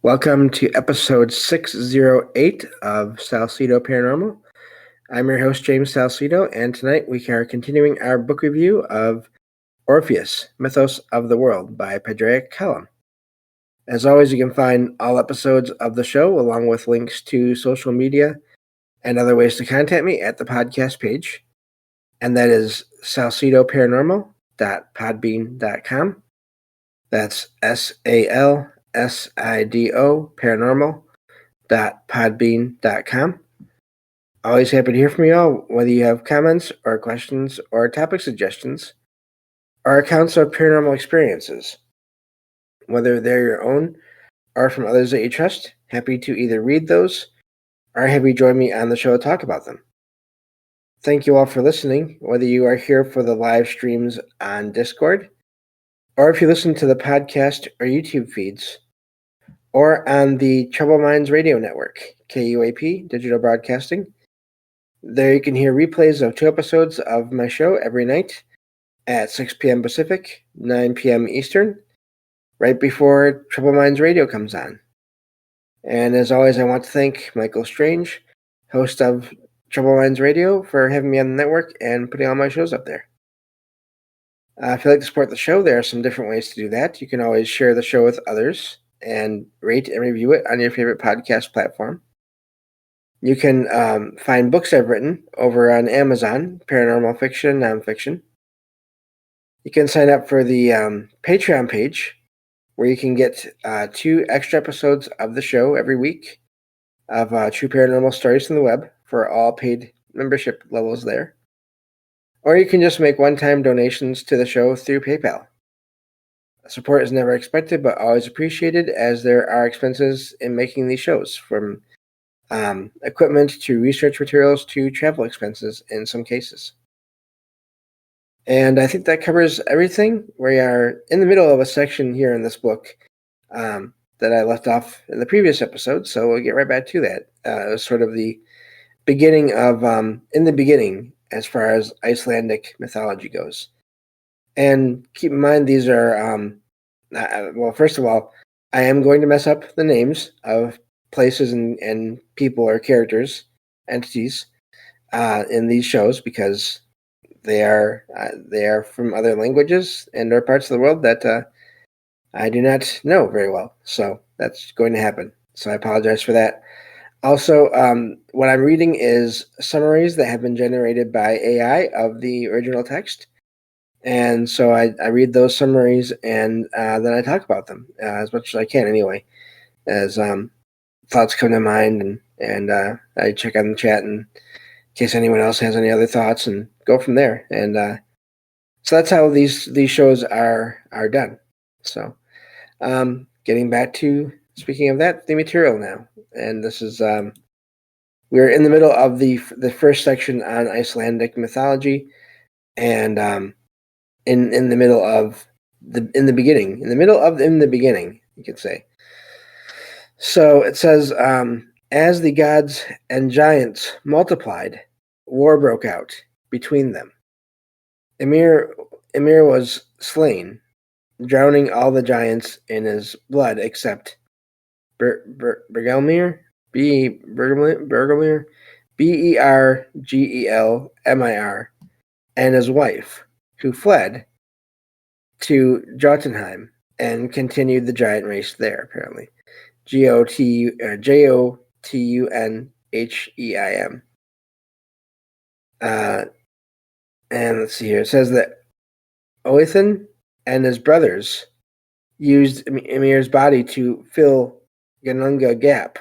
Welcome to episode 608 of salsidoparanormal. I'm your host, James Salsido, and tonight we are continuing our book review of Orpheus, Mythos of the World by Padraic. As always, you can find all episodes of the show along with links to social media and other ways to contact me at the podcast page, and that is salsidoparanormal.podbean.com. That's SALSIDO paranormal.podbean.com. Always happy to hear from you all, whether you have comments or questions or topic suggestions or accounts of paranormal experiences. Whether they're your own or from others that you trust, happy to either read those or have you join me on the show to talk about them. Thank you all for listening, whether you are here for the live streams on Discord, or if you listen to the podcast or YouTube feeds, or on the Troubled Minds Radio Network, KUAP Digital Broadcasting. There you can hear replays of 2 episodes of my show every night at 6 p.m. Pacific, 9 p.m. Eastern, right before Troubled Minds Radio comes on. And as always, I want to thank Michael Strange, host of Troubled Minds Radio, for having me on the network and putting all my shows up there. If you'd like to support the show, there are some different ways to do that. You can always share the show with others and rate and review it on your favorite podcast platform. You can find books I've written over on Amazon, paranormal fiction, nonfiction. You can sign up for the Patreon page, where you can get 2 extra episodes of the show every week of true paranormal stories from the web for all paid membership levels there. Or you can just make one-time donations to the show through PayPal. Support is never expected, but always appreciated, as there are expenses in making these shows, from equipment to research materials to travel expenses in some cases. And I think that covers everything. We are in the middle of a section here in this book that I left off in the previous episode, so we'll get right back to that. It was sort of the beginning of in the beginning as far as Icelandic mythology goes. And keep in mind, these are, well, first of all, I am going to mess up the names of places and people or characters, entities, in these shows, because they are from other languages and or parts of the world that I do not know very well. So that's going to happen. So I apologize for that. Also, what I'm reading is summaries that have been generated by AI of the original text. And so I read those summaries and then I talk about them as much as I can anyway, as thoughts come to mind, and I check on the chat in case anyone else has any other thoughts and go from there. And so that's how these shows are done. So getting back to speaking of that, the material now. And this is we're in the middle of the first section on Icelandic mythology, and in the middle of in the beginning, you could say. So it says, as the gods and giants multiplied, war broke out between them. Ymir was slain, drowning all the giants in his blood except Bergelmir, Bergelmir, Bergelmir, and his wife, who fled to Jotunheim and continued the giant race there, apparently. Jotunheim. And let's see here. It says that Oethin and his brothers used Ymir's body to fill Ganunga Gap,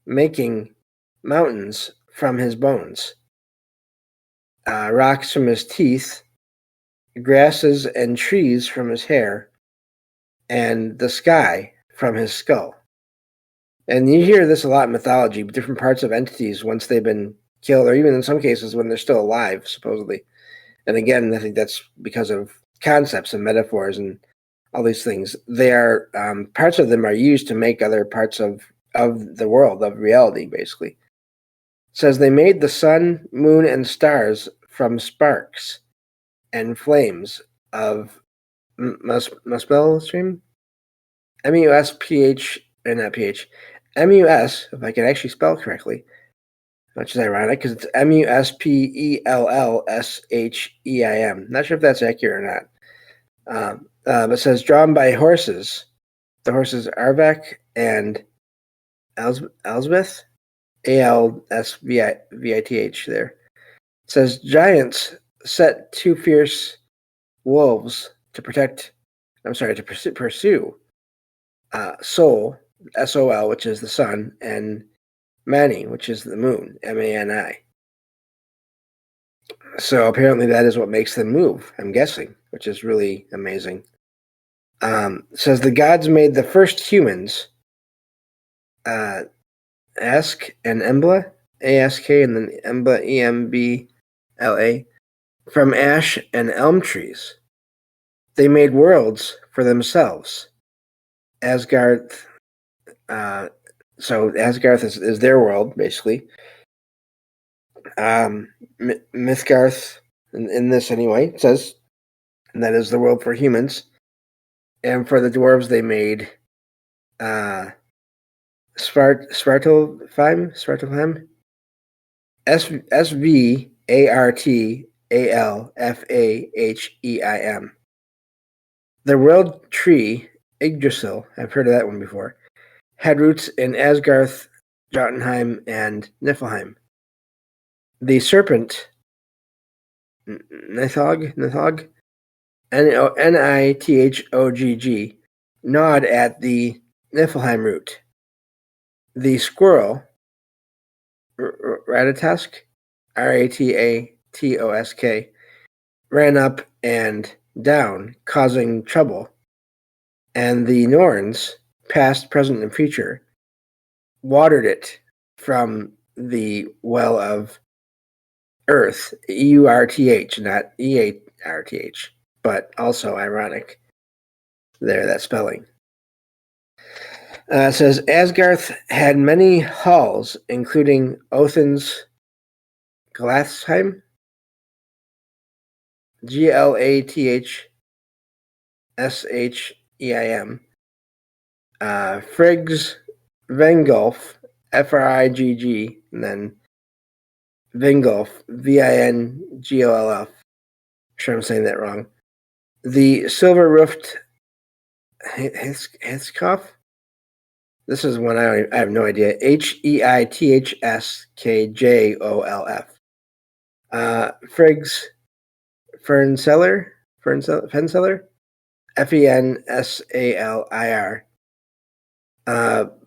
making mountains from his bones, rocks from his teeth, grasses and trees from his hair, and the sky from his skull. And you hear this a lot in mythology, different parts of entities once they've been killed, or even in some cases when they're still alive, supposedly. And again, I think that's because of concepts and metaphors and all these things. They are parts of them are used to make other parts of the world, of reality, basically. It says they made the sun, moon, and stars from sparks and flames of Muspelstream, Muspelstream, or not PH, MUS, if I can actually spell correctly, which is ironic because it's MUSPELLSHEIM. Not sure if that's accurate or not. It says drawn by horses. The horses Arvak and Elsbeth, ALSVITH there. It says giants set two fierce wolves to pursue Sol, SOL, which is the sun, and Mani, which is the moon, MANI. So apparently that is what makes them move, I'm guessing, which is really amazing. It says the gods made the first humans, Ask and Embla, ASK, and then Embla, EMBLA, from ash and elm trees. They made worlds for themselves. Asgarth, so Asgarth is their world, basically. Mythgarth, in this anyway, it says, and that is the world for humans. And for the dwarves, they made Svartalfheim, SVARTALFAHEIM. The world tree, Yggdrasil, I've heard of that one before, had roots in Asgarth, Jotunheim, and Niflheim. The serpent, Nithog, Nithogg, gnawed at the Niflheim root. The squirrel, Ratatosk, Ratatosk, ran up and down, causing trouble. And the Norns, past, present, and future, watered it from the well of Earth, EURTH, not EARTH, but also ironic there, that spelling. It says Asgarth had many halls, including Othin's Glathsheim, GLATHSHEIM, Frigg's Vengulf, FRIGG, and then Vingolf, VINGOLF. Sure I'm saying that wrong. The silver roofed Hitzkoff. This is one I have no idea. HEITHSKJOLF. Frigg's Fernseller, FENSALIR.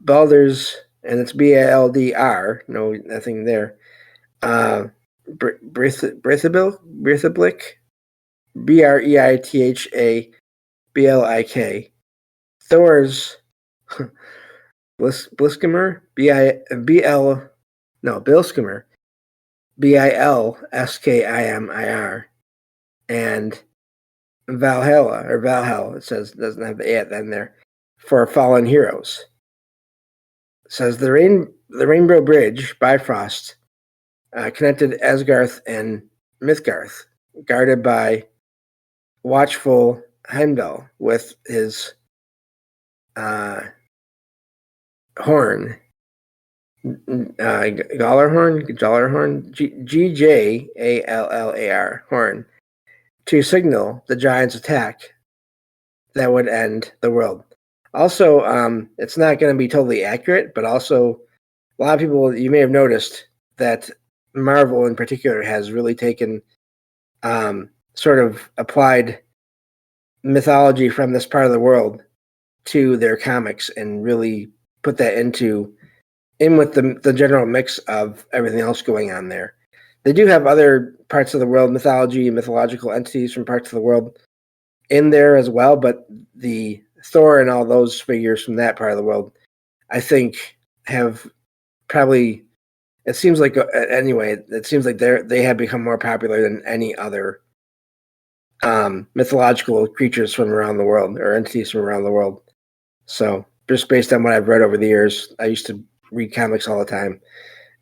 Baldur's, and it's BALDR, nothing there. Brithablick, BREITHABLIK. Thor's Bilskimmer, Bilskimmer, BILSKIMIR, and Valhalla, it says, doesn't have the A at the end there, for fallen heroes. It says the Rainbow Bridge, Bifrost, connected Asgarth and Mythgarth, guarded by watchful Heimdall with his horn, Gallarhorn, GJALLAR, horn, to signal the giant's attack that would end the world. Also, it's not going to be totally accurate, but also a lot of people, you may have noticed that Marvel in particular has really taken sort of applied mythology from this part of the world to their comics and really put that in with the general mix of everything else going on there. They do have other parts of the world, mythology and mythological entities from parts of the world in there as well, but the Thor and all those figures from that part of the world, I think, have probably, it seems like they have become more popular than any other mythological creatures from around the world or entities from around the world. So just based on what I've read over the years, I used to read comics all the time,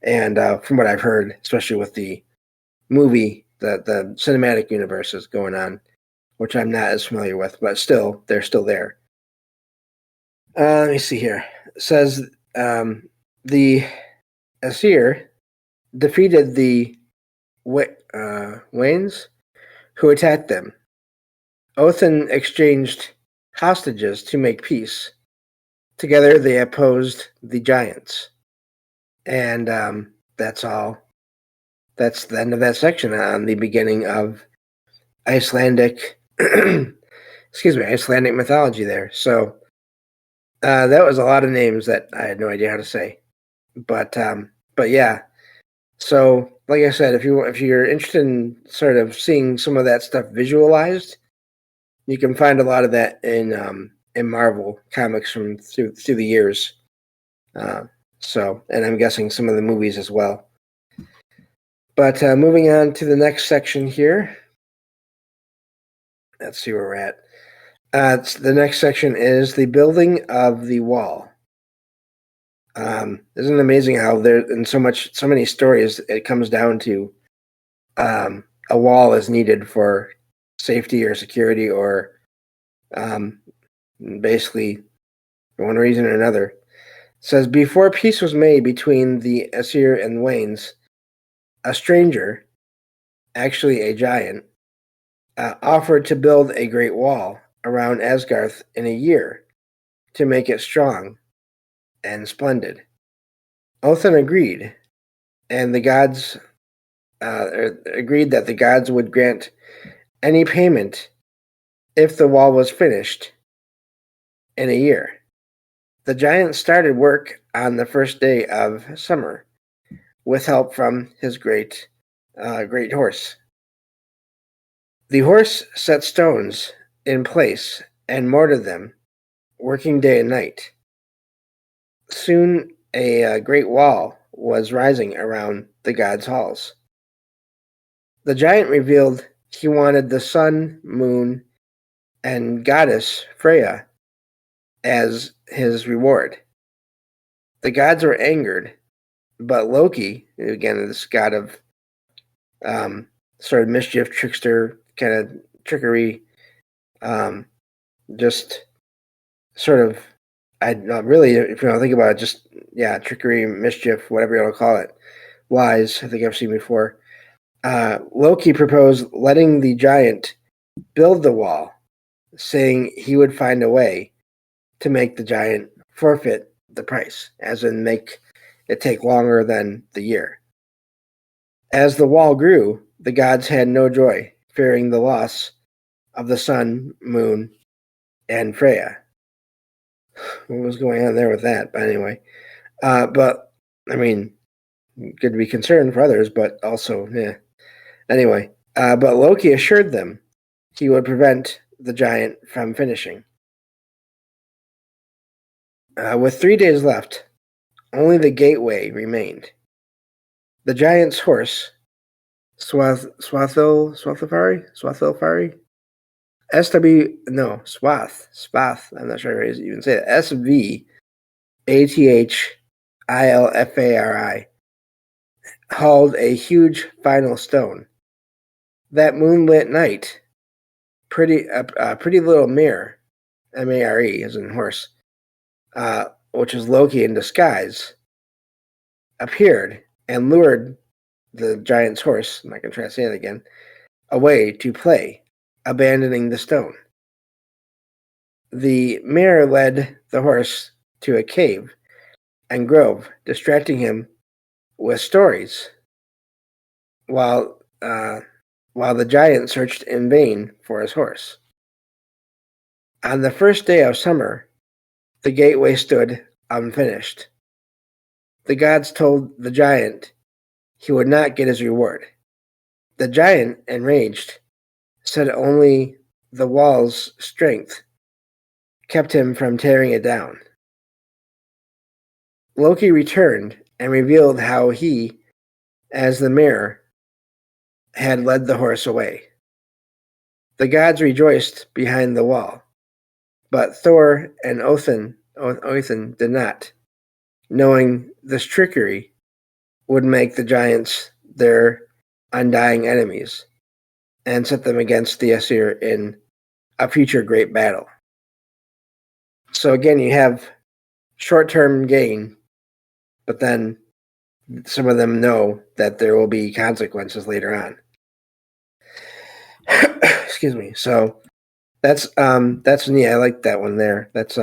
and from what I've heard, especially with the movie, the cinematic universes going on, which I'm not as familiar with, but still, they're still there. Let me see here. says the Aesir defeated the Wanes who attacked them. Othin exchanged hostages to make peace. Together they opposed the giants. And that's all. That's the end of that section on the beginning of Icelandic Icelandic mythology there. So that was a lot of names that I had no idea how to say. But yeah. So like I said, if you're interested in sort of seeing some of that stuff visualized, you can find a lot of that in Marvel comics from through the years. So, and I'm guessing some of the movies as well. But moving on to the next section here. Let's see where we're at. The next section is the building of the wall. Isn't it amazing how there in so many stories it comes down to a wall is needed for safety or security or basically for one reason or another. It says before peace was made between the Aesir and Wanes, a stranger, actually a giant, offered to build a great wall around Asgarth in a year to make it strong and splendid. Othin agreed, and the gods agreed that the gods would grant any payment if the wall was finished in a year. The giant started work on the first day of summer with help from his great horse. The horse set stones in place and mortared them, working day and night. Soon a great wall was rising around the gods' halls. The giant revealed he wanted the sun, moon, and goddess Freya as his reward. The gods were angered, but Loki, again, this god of sort of mischief, trickster, kind of trickery, just sort of, really, if you don't think about it, just, trickery, mischief, whatever you want to call it, wise, I think I've seen before. Loki proposed letting the giant build the wall, saying he would find a way to make the giant forfeit the price, as in make it take longer than the year. As the wall grew, the gods had no joy, fearing the loss of the sun, moon, and Freya. What was going on there with that? But anyway, but I mean, good to be concerned for others, but also, yeah. Anyway, but Loki assured them he would prevent the giant from finishing. With 3 days left, only the gateway remained. The giant's horse, Swath, I'm not sure how to even say it, Svathilfari, hauled a huge final stone. That moonlit night, pretty little mare, M-A-R-E, as in horse, which was Loki in disguise, appeared and lured the giant's horse, I'm not going to try to say it again, away to play, abandoning the stone. The mare led the horse to a cave and grove, distracting him with stories, while the giant searched in vain for his horse. On the first day of summer, the gateway stood unfinished. The gods told the giant he would not get his reward. The giant, enraged, said only the wall's strength kept him from tearing it down. Loki returned and revealed how he, as the mare, had led the horse away. The gods rejoiced behind the wall, but Thor and Othin did not, knowing this trickery would make the giants their undying enemies and set them against the Aesir in a future great battle. So again, you have short-term gain, but then some of them know that there will be consequences later on. Excuse me. So that's neat. I like that one there. That's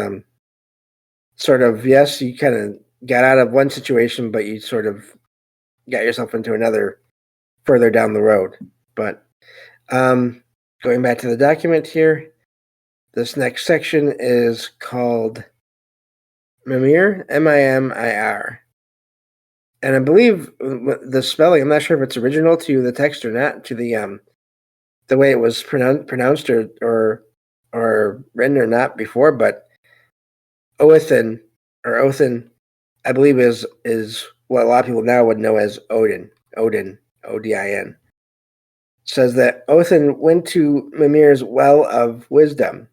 sort of, yes, you kind of got out of one situation, but you sort of got yourself into another further down the road. But going back to the document here, this next section is called Mimir, M-I-M-I-R. And I believe the spelling, I'm not sure if it's original to the text or not, to the way it was pronounced or written or not before, but Othin, I believe is what a lot of people now would know as Odin, Odin, says that Othin went to Mimir's well of wisdom,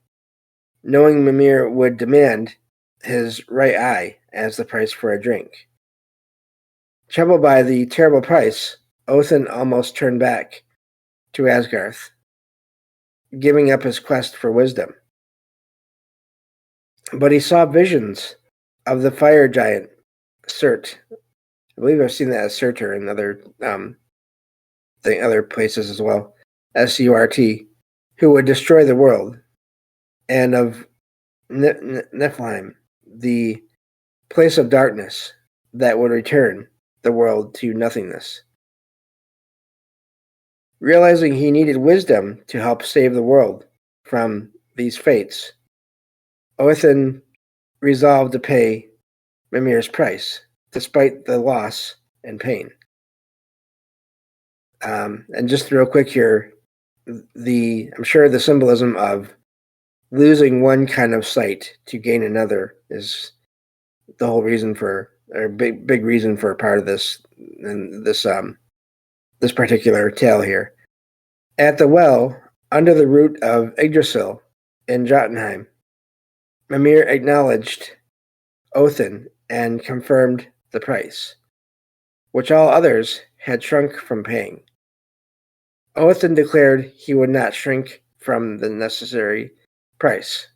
knowing Mimir would demand his right eye as the price for a drink. Troubled by the terrible price, Othin almost turned back to Asgarth, giving up his quest for wisdom. But he saw visions of the fire giant, Surt. I believe I've seen that as Surtur in other places as well, S-U-R-T, who would destroy the world, and of Nephilim, the place of darkness that would return the world to nothingness. Realizing he needed wisdom to help save the world from these fates, Othin resolved to pay Mimir's price, despite the loss and pain. And just real quick here, I'm sure the symbolism of losing one kind of sight to gain another is the whole reason for, or big reason for a part of this, and this particular tale here. At the well, under the root of Yggdrasil in Jotunheim, Mimir acknowledged Othin and confirmed the price, which all others had shrunk from paying. Othin declared he would not shrink from the necessary price.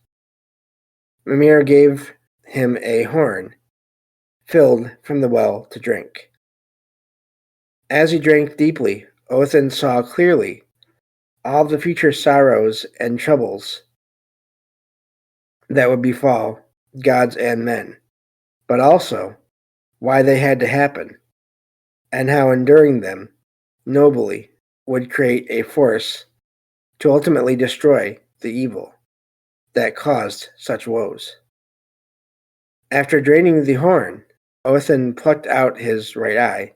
Mimir gave him a horn filled from the well to drink. As he drank deeply, Othin saw clearly all the future sorrows and troubles that would befall gods and men, but also why they had to happen, and how enduring them nobly would create a force to ultimately destroy the evil that caused such woes. After draining the horn, Othin plucked out his right eye,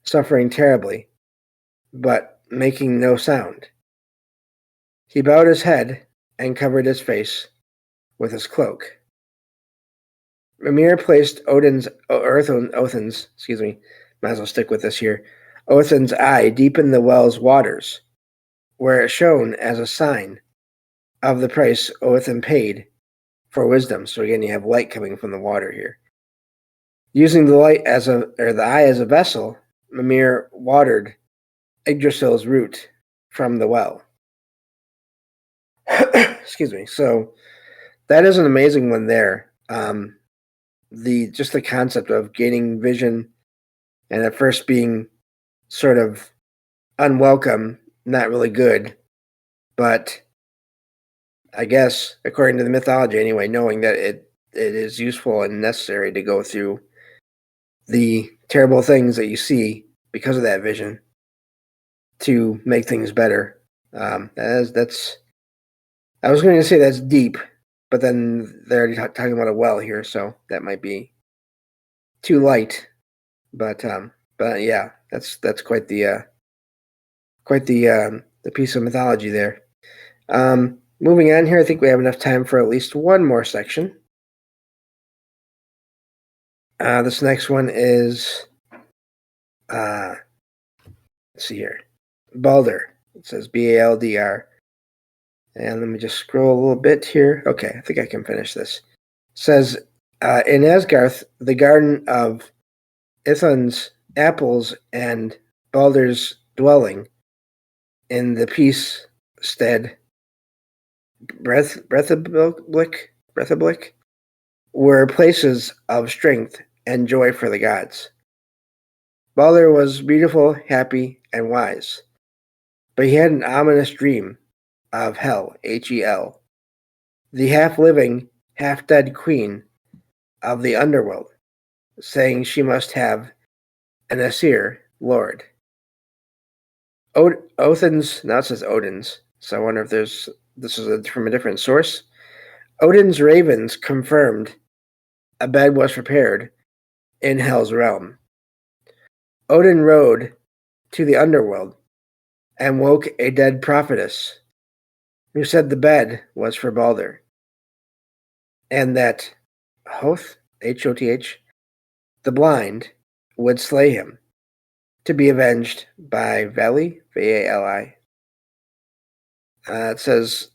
suffering terribly, but making no sound. He bowed his head and covered his face with his cloak. Mimir placed Othin's, might as well stick with this here, Othin's eye deep in the well's waters, where it shone as a sign of the price Othin paid for wisdom. So again, you have light coming from the water here. Using the light the eye as a vessel, Mimir watered Yggdrasil's root from the well. Excuse me. So that is an amazing one there. The concept of gaining vision, and at first being sort of unwelcome, not really good, but I guess according to the mythology anyway, knowing that it is useful and necessary to go through the terrible things that you see because of that vision to make things better. That's I was going to say that's deep, but then they're already talking about a well here, so that might be too light. But yeah, that's quite the piece of mythology there. Moving on here, I think we have enough time for at least one more section. This next one is, let's see here, Balder. It says B-A-L-D-R. And let me just scroll a little bit here. Okay, I think I can finish this. It says, in Asgarth, the garden of Ithan's apples and Balder's dwelling in the peace stead Breathablick were places of strength and joy for the gods. Balder was beautiful, happy, and wise, but he had an ominous dream of Hel, Hel, the half-living, half-dead queen of the underworld, saying she must have an Aesir lord. Othin's, now it says Odin's, so I wonder if this is from a different source. Odin's ravens confirmed a bed was prepared in Hel's realm. Odin rode to the underworld and woke a dead prophetess who said the bed was for Balder, and that Hoth, Hoth, the blind, would slay him, to be avenged by Vali, Vali. It says,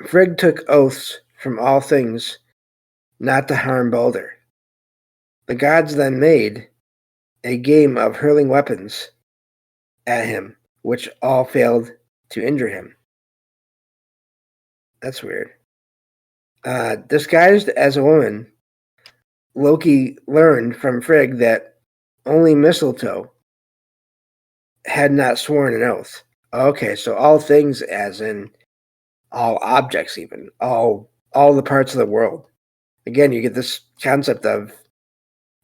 Frigg took oaths from all things not to harm Balder. The gods then made a game of hurling weapons at him, which all failed to injure him. That's weird. Disguised as a woman, Loki learned from Frigg that only mistletoe had not sworn an oath. Okay, so all things as in all objects, even all the parts of the world. Again, you get this concept of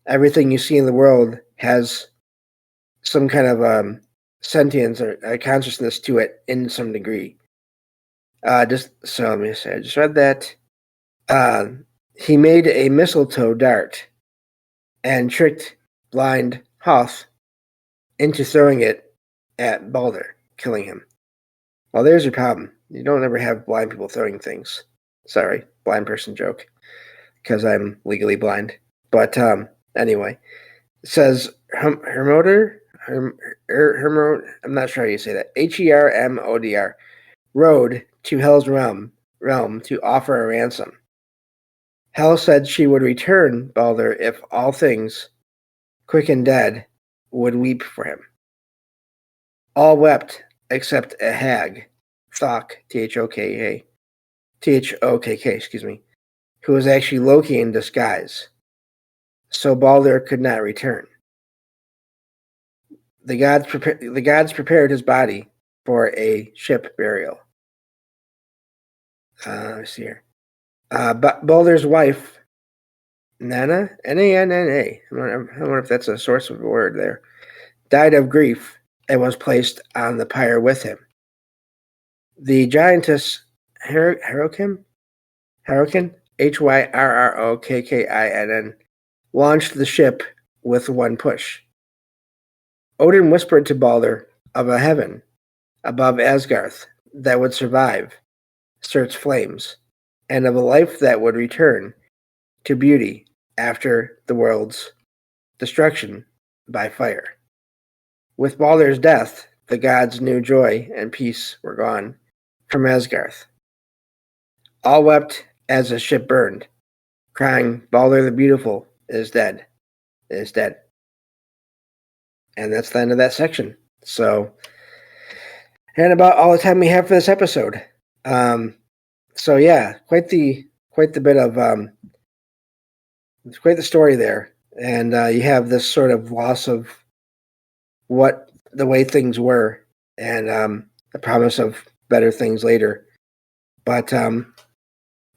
everything you see in the world has some kind of sentience or a consciousness to it in some degree. Just so let me say, I just read that. He made a mistletoe dart and tricked blind Hoth into throwing it at Balder, killing him. Well, there's your problem. You don't ever have blind people throwing things. Sorry, blind person joke, because I'm legally blind. But anyway, it says Hermodr, I'm not sure how you say that. Hermodr rode to Hel's realm to offer a ransom. Hel said she would return Balder if all things, quick and dead, would weep for him. All wept except a hag, Thok, Thokk, who was actually Loki in disguise, so Balder could not return. The gods prepared his body for a ship burial. Let's see here. Balder's wife, Nana, N-A-N-N-A, I wonder if that's a source of a word there, died of grief and was placed on the pyre with him. The giantess Hyrrokin, Hyrrokin, launched the ship with one push. Odin whispered to Balder of a heaven above Asgarth that would survive Surt's flames, and of a life that would return to beauty after the world's destruction by fire. With Balder's death, the gods' new joy and peace were gone from Asgarth. All wept as the ship burned, crying, Balder the Beautiful is dead, is dead. And that's the end of that section. So, and about all the time we have for this episode. So yeah, quite the bit of it's quite the story there, and you have this sort of loss of what the way things were, and the promise of better things later. But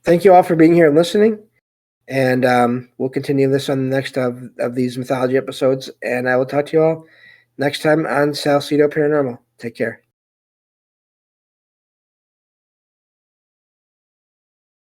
thank you all for being here and listening, and we'll continue this on the next of these mythology episodes, and I will talk to you all next time on Salsidoparanormal. Take care.